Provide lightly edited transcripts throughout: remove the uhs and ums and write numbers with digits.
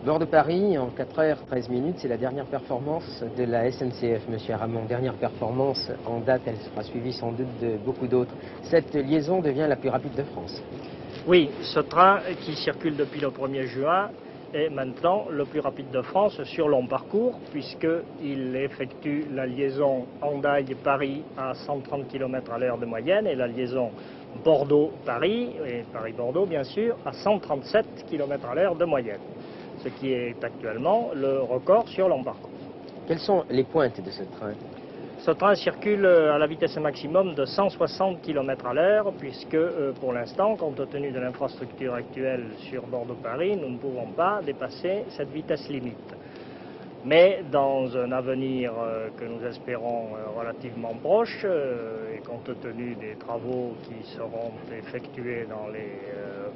Bordeaux-Paris en 4h13, c'est la dernière performance de la SNCF, Monsieur Aramon. Dernière performance en date, elle sera suivie sans doute de beaucoup d'autres. Cette liaison devient la plus rapide de France. Oui, ce train qui circule depuis le 1er juin est maintenant le plus rapide de France sur long parcours, puisqu'il effectue la liaison Hendaye-Paris à 130 km/h de moyenne et la liaison Bordeaux-Paris, et Paris-Bordeaux bien sûr, à 137 km/h de moyenne, ce qui est actuellement le record sur long parcours. Quelles sont les pointes de ce train? Ce train circule à la vitesse maximum de 160 km/h, puisque pour l'instant, compte tenu de l'infrastructure actuelle sur Bordeaux-Paris, nous ne pouvons pas dépasser cette vitesse limite. Mais dans un avenir que nous espérons relativement proche, et compte tenu des travaux qui seront effectués dans les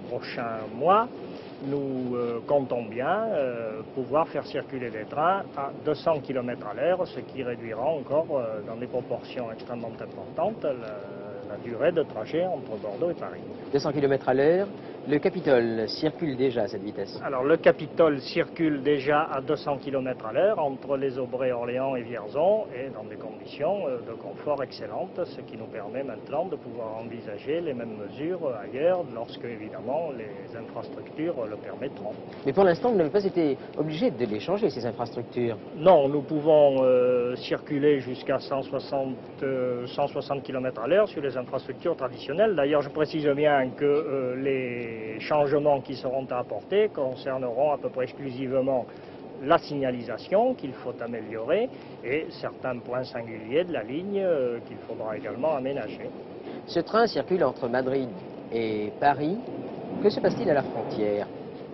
prochains mois, nous comptons bien pouvoir faire circuler des trains à 200 km/h, ce qui réduira encore dans des proportions extrêmement importantes la durée de trajet entre Bordeaux et Paris. 200 km/h, le Capitole circule déjà à cette vitesse? Alors le Capitole circule déjà à 200 km/h entre les Aubrais, Orléans et Vierzon, et dans des conditions de confort excellentes, ce qui nous permet maintenant de pouvoir envisager les mêmes mesures ailleurs, lorsque évidemment les infrastructures le permettront. Mais pour l'instant, vous n'avez pas été obligé de les changer, ces infrastructures? Non, nous pouvons circuler jusqu'à 160 km/h sur les infrastructures traditionnelles. D'ailleurs, je précise bien que les changements qui seront à apporter concerneront à peu près exclusivement la signalisation qu'il faut améliorer et certains points singuliers de la ligne qu'il faudra également aménager. Ce train circule entre Madrid et Paris. Que se passe-t-il à la frontière?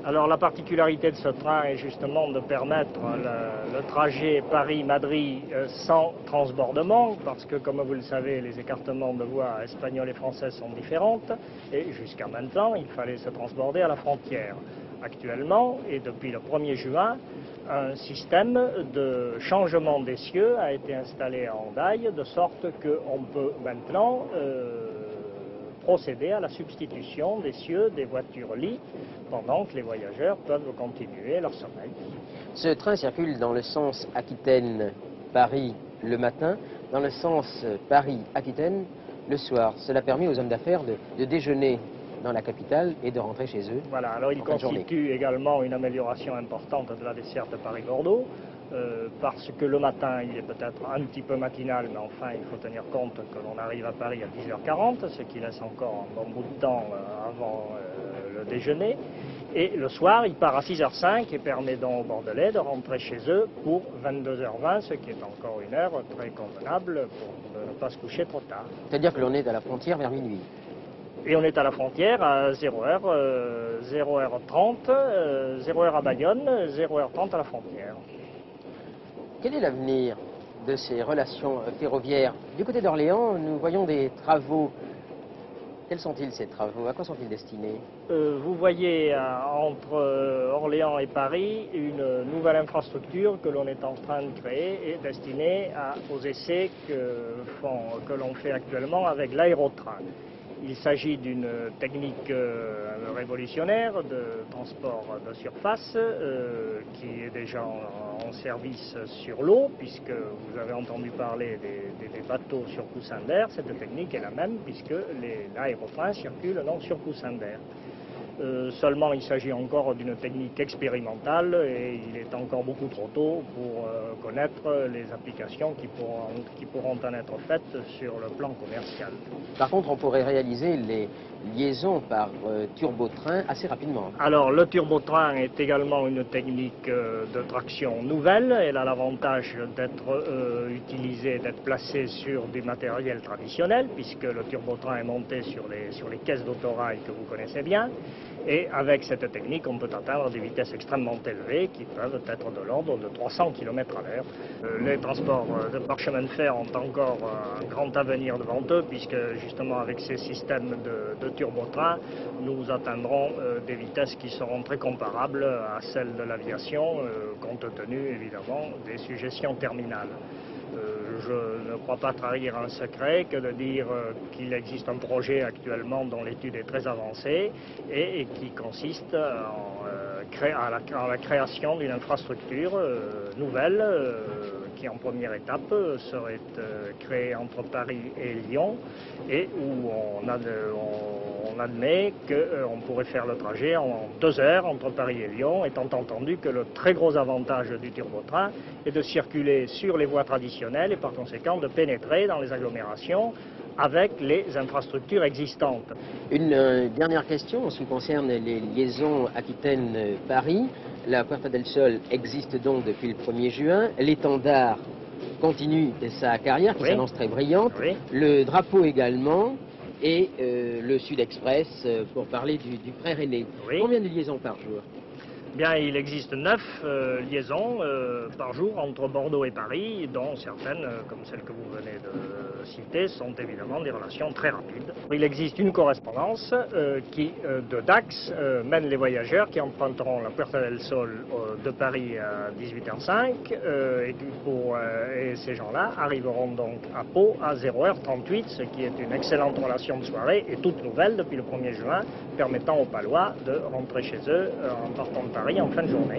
Alors la particularité de ce train est justement de permettre le trajet Paris-Madrid sans transbordement, parce que comme vous le savez, les écartements de voies espagnoles et françaises sont différentes, et jusqu'à maintenant, il fallait se transborder à la frontière. Actuellement, et depuis le 1er juin, un système de changement d'essieux a été installé à Hendaye, de sorte qu'on peut maintenant procéder à la substitution d'essieux des voitures-lits pendant que les voyageurs peuvent continuer leur sommeil. Ce train circule dans le sens Aquitaine-Paris le matin, dans le sens Paris-Aquitaine le soir. Cela permet aux hommes d'affaires de déjeuner dans la capitale et de rentrer chez eux. Voilà, alors il constitue également une amélioration importante de la desserte Paris-Bordeaux, parce que le matin, il est peut-être un petit peu matinal, mais enfin, il faut tenir compte que l'on arrive à Paris à 10h40, ce qui laisse encore un bon bout de temps avant le déjeuner. Et le soir, il part à 6h05 et permet donc aux Bordelais de rentrer chez eux pour 22h20, ce qui est encore une heure très convenable pour ne pas se coucher trop tard. C'est-à-dire que l'on est à la frontière vers minuit? Et on est à la frontière à 0h, 0h30, 0h à Bayonne, 0h30 à la frontière. Quel est l'avenir de ces relations ferroviaires? Du côté d'Orléans, nous voyons des travaux. Quels sont-ils, ces travaux? À quoi sont-ils destinés? Vous voyez entre Orléans et Paris une nouvelle infrastructure que l'on est en train de créer et destinée aux essais que l'on fait actuellement avec l'aérotrain. Il s'agit d'une technique révolutionnaire de transport de surface qui est déjà en service sur l'eau, puisque vous avez entendu parler des bateaux sur coussin d'air. Cette technique est la même puisque l'aérotrain circule donc sur coussin d'air. Seulement, il s'agit encore d'une technique expérimentale et il est encore beaucoup trop tôt pour connaître les applications qui pourront en être faites sur le plan commercial. Par contre, on pourrait réaliser les liaisons par turbotrain assez rapidement. Alors, le turbotrain est également une technique de traction nouvelle. Elle a l'avantage d'être utilisée, d'être placée sur du matériel traditionnel, puisque le turbotrain est monté sur les caisses d'autorail que vous connaissez bien. Et avec cette technique, on peut atteindre des vitesses extrêmement élevées qui peuvent être de l'ordre de 300 km/h. Les transports par chemin de fer ont encore un grand avenir devant eux, puisque justement avec ces systèmes de turbotrain, nous atteindrons des vitesses qui seront très comparables à celles de l'aviation, compte tenu évidemment des suggestions terminales. Je ne crois pas trahir un secret que de dire qu'il existe un projet actuellement dont l'étude est très avancée et qui consiste en à la création d'une infrastructure nouvelle qui en première étape serait créée entre Paris et Lyon et où on admet qu'on pourrait faire le trajet en 2 heures entre Paris et Lyon, étant entendu que le très gros avantage du turbotrain est de circuler sur les voies traditionnelles et par conséquent de pénétrer dans les agglomérations avec les infrastructures existantes. Une dernière question en ce qui concerne les liaisons Aquitaine-Paris. La Puerta del Sol existe donc depuis le 1er juin. L'étendard continue sa carrière qui s'annonce très brillante. Oui. Le drapeau également. Et le Sud Express pour parler du Frère-Aîné. Oui. Combien de liaisons par jour? Bien, il existe 9 liaisons par jour entre Bordeaux et Paris, dont certaines, comme celle que vous venez de citer, sont évidemment des relations très rapides. Il existe une correspondance qui, de Dax, mène les voyageurs qui emprunteront la Puerta del Sol de Paris à 18h05 et ces gens-là arriveront donc à Pau à 0h38, ce qui est une excellente relation de soirée et toute nouvelle depuis le 1er juin, permettant aux Palois de rentrer chez eux en partant de Paris en fin de journée.